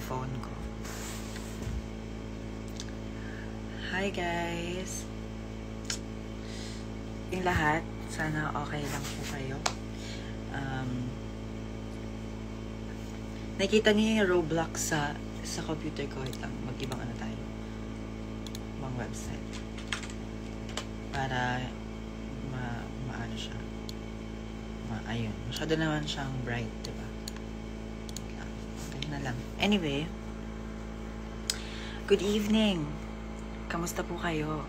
phone ko. Hi guys! Yung lahat, sana okay lang po kayo. Nakita niyo yung Roblox sa computer ko. Wait lang, mag-ibang ano tayo. Ibang website. Para maano siya. Ayun. Masyado naman siyang bright, diba? Okay na lang. Anyway, good evening! Kamusta po kayo?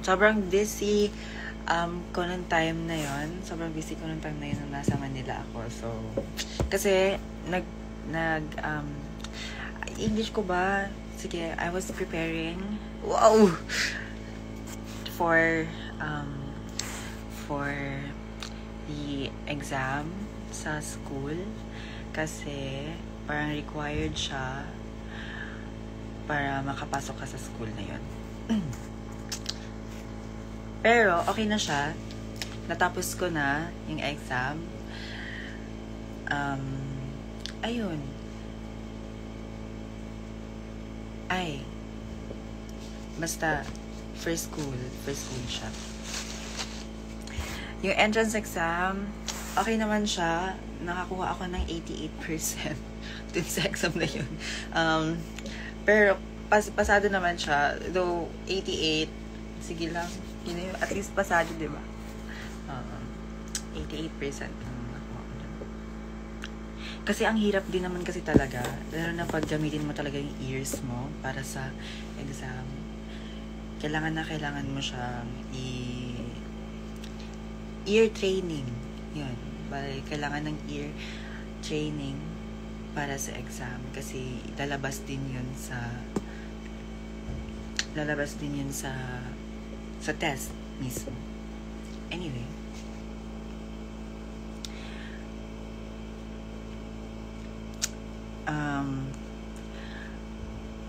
Sobrang busy ko nung time na yon. Sobrang busy ko nung time na yun nung nasa Manila ako. So, kasi English ko ba? Sige, I was preparing. Wow! For the exam sa school. Kasi parang required siya para makapasok ka sa school na yun. Pero, okay na siya. Natapos ko na yung exam. Ayun. Basta, first school siya. Yung entrance exam, okay naman siya. Nakakuha ako ng 88% dun sa exam na yun. Pero, pasado naman siya. Though, 88, sige lang. Yun na yun. At least pasado, di ba? 88% ang nakuha ko dun. Kasi ang hirap din naman kasi talaga. Lalo na pag gamitin mo talaga yung ears mo para sa exam. Kailangan mo siyang ear training. Yun. Kailangan ng ear training para sa exam. Kasi lalabas din yun sa test mismo. Anyway.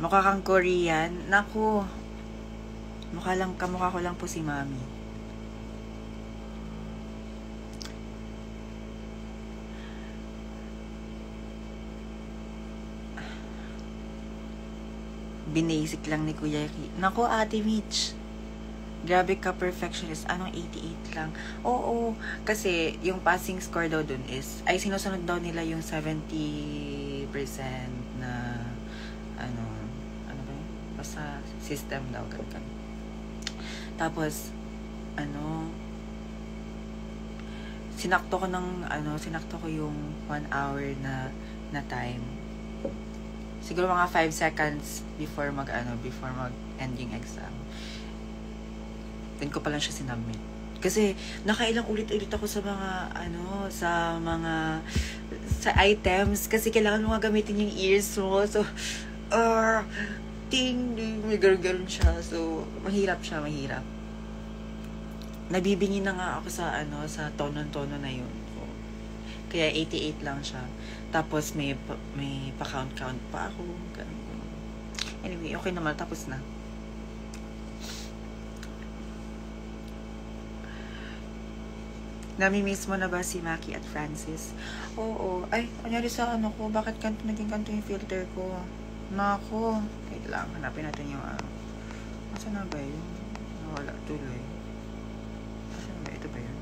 Mukha kang Korean. Naku. Kamukha ko lang po si Mami. Binasic lang ni Kuya Ki. Naku, Ate Mitch. Grabe ka, perfectionist. Anong 88 lang? Oo, kasi yung passing score daw dun is, sinusunod daw nila yung 70% na, ano ba yun? Basta system daw, ganun. Tapos, sinakto ko yung 1 hour na time. Siguro mga 5 seconds before mag-end yung exam. Then ko pa lang siya sinubmit. Kasi nakailang ulit-ulit ako sa items kasi kailangan mo gamitin yung ears mo. So, may gargaron siya. So, mahirap. Nabibingi na nga ako sa tono-tono na yun. So, kaya 88 lang siya. Tapos may pa-count pa ako. Anyway, okay naman. Tapos na. Nami-miss mo na ba si Maki at Francis? Oo. Kunyari sa ko, bakit naging kanto yung filter ko? Nako. Wait lang, hanapin natin yung Asan na ba yun? Nawala tuloy. Asan ba? Ito ba yun?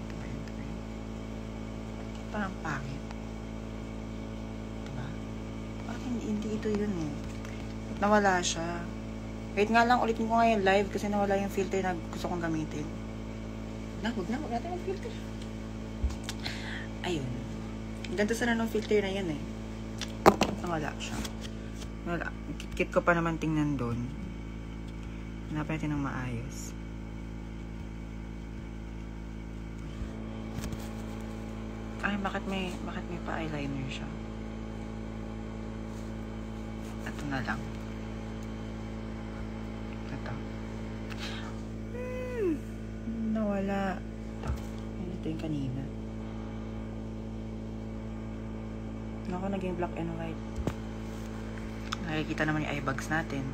Parang pangit. Diba? Parang hindi ito yun eh. Nawala siya. Wait nga lang, ulitin ko nga yung live kasi nawala yung filter na gusto kong gamitin. Huwag natin yung filter. Ayun. Ganito sana ng filter na yan eh. Nawala siya. Wala. Kit ko pa naman tingnan doon. Hanapin natin ng maayos. Bakit may pa-eyeliner siya? Ito na lang. Ito. Nawala. Ito yung kanina. Ako naging black and white. Nakikita naman yung eye bags natin.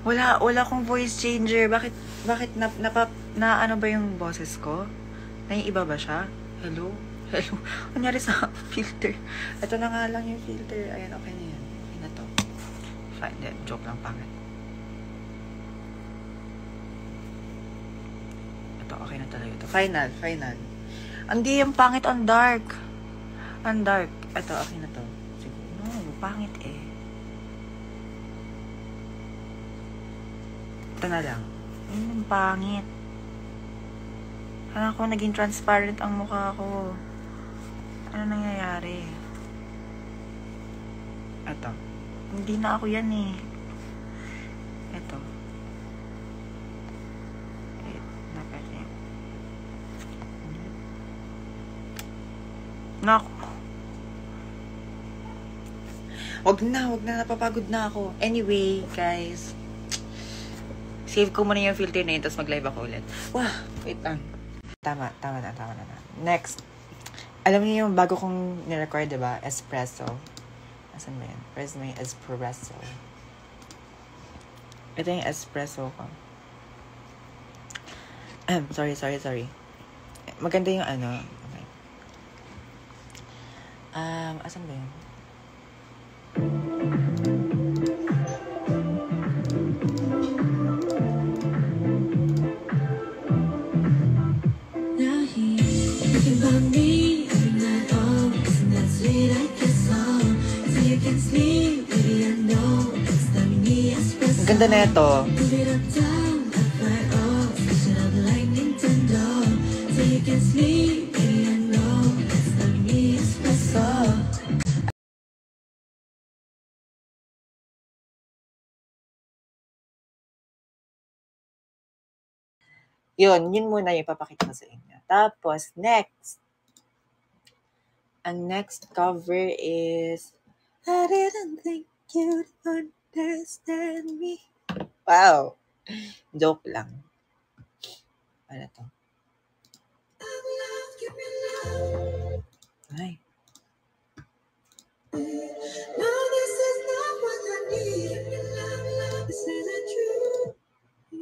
Wala akong voice changer. Bakit na ano ba yung boses ko? Naiiba ba siya? Hello? Kunyari sa filter. Ito na nga lang yung filter. Ayan, okay na yan. Okay na to. Fine, then. Joke lang, pangit. Ito, okay na talaga ito. Final. Hindi yung pangit, ang dark. Ito, okay na to. Siguro. No, pangit eh. Ito na lang. Yung pangit. Alam ko, naging transparent ang mukha ko. Ano nangyayari? Ito. Hindi na ako yan eh. Ito. Naku. Wag na. Napapagod na ako. Anyway, guys. Save ko muna yung filter na yun, tapos mag-live ako ulit. Wah, wait lang. Tama na. Next. Alam niyo yung bago kong nirecord, diba? Espresso. Asan ba yan? Where's my espresso? Ito yung espresso ko. Sorry. Maganda yung ano. Okay. Asan ba yun? Ang ganda na ito. Yun muna yung papakita ko sa inyo. Tapos, next. Ang next cover is I didn't think you'd understand me. Wow. Joke lang. Ano to? Ay. No, this is not what I need.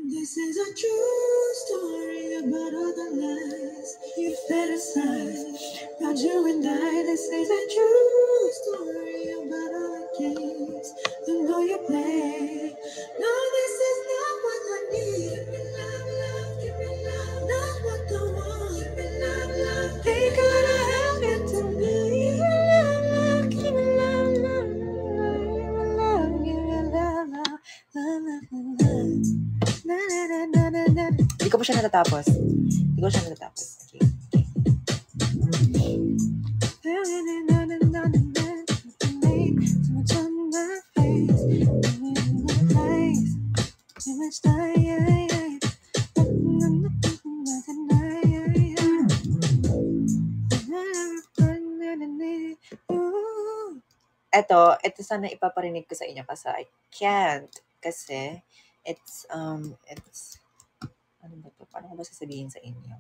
This is a true story about all the lies you fantasize about you and I. This is a true story about all the games you know you play. No, this is not what I need. Give me love, not what I want. Give me love, ain't gonna help it to me. Give me love, give me love. Hindi ko pa siya natatapos. Okay. Ito sana ipaparinig ko sa inyo kasi I can't. Kasi it's ano ba to? Paano ko ba sasabihin sa inyo?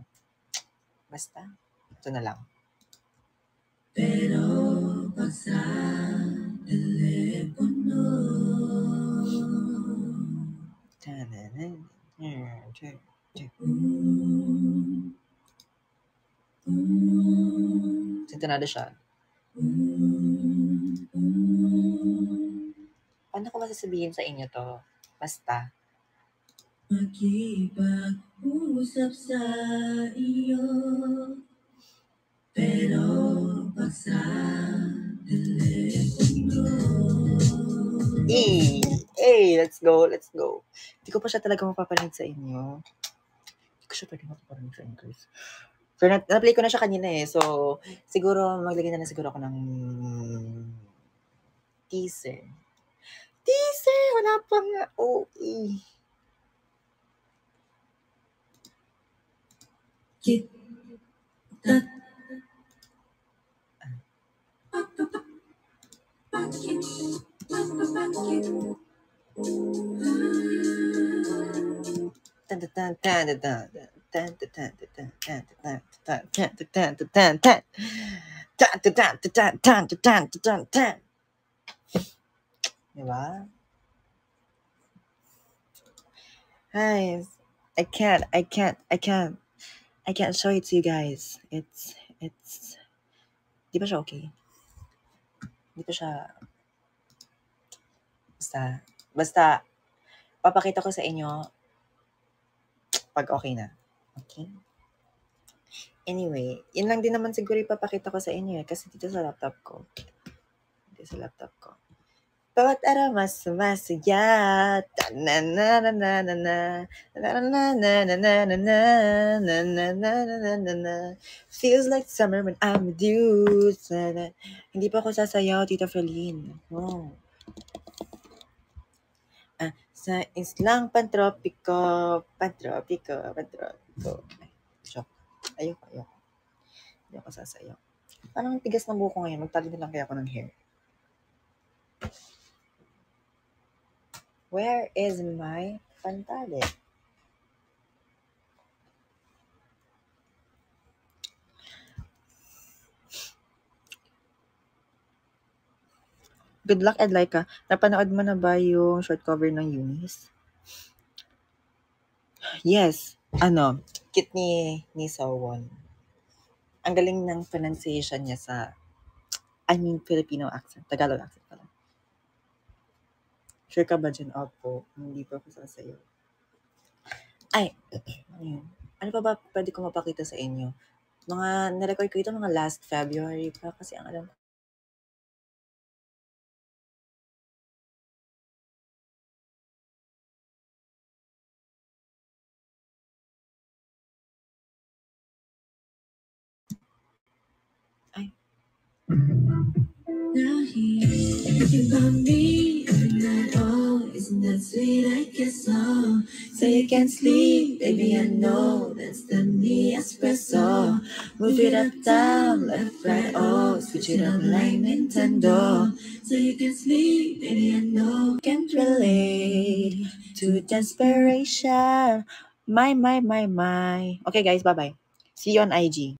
Basta, ito na lang. Pero pag sa telepono sintonado siya. Paano ko masasabihin sa inyo to? Basta. Makipag-usap sa iyo, pero pag sa telepono. Let's go. Hindi ko pa siya talaga mapaparinig sa inyo. Guys. Pero na-play ko na siya kanina eh. So, siguro, maglagay na siguro ako ng teaser. Wala pa nga. Diba? Guys, I can't show it to you guys. It's, di ba siya okay? Di ba siya, basta, papakita ko sa inyo pag okay na. Okay? Anyway, yun lang din naman siguro ipapakita ko sa inyo kasi dito sa laptop ko. Bawat araw mas sumasaya. Na na na na na na na na na na na na na na na na na. Feels like summer when I'm with you. Hindi pa ako sasayaw, Tita Feline. No. Sa islang pantropiko. Ay, joke. Ayoko. Hindi ako sasayaw. Parang tigas ng buko ngayon. Magtali na lang kaya ako ng hair. Where is my pantali? Good luck, Edlaika. Napanood mo na ba yung short cover ng Eunice? Yes. Kit ni Sowon. Ang galing ng pronunciation niya sa, Filipino accent. Tagalog accent pala. Sure ka ba dyan? Opo. Hindi pa ako sasayaw. Ay, ano pa ba pwede ko mapakita sa inyo? Na-record ko ito mga last February pa kasi ang alam ko. Ay. Now you about me every night, oh, isn't that sweet? I guess so. So you can't sleep, baby, I know that's the me espresso. Move it up, down, left, right, oh, switch it up like Nintendo. So you can sleep, baby, I know. Can't relate to desperation. My. Okay, guys, bye bye. See you on IG.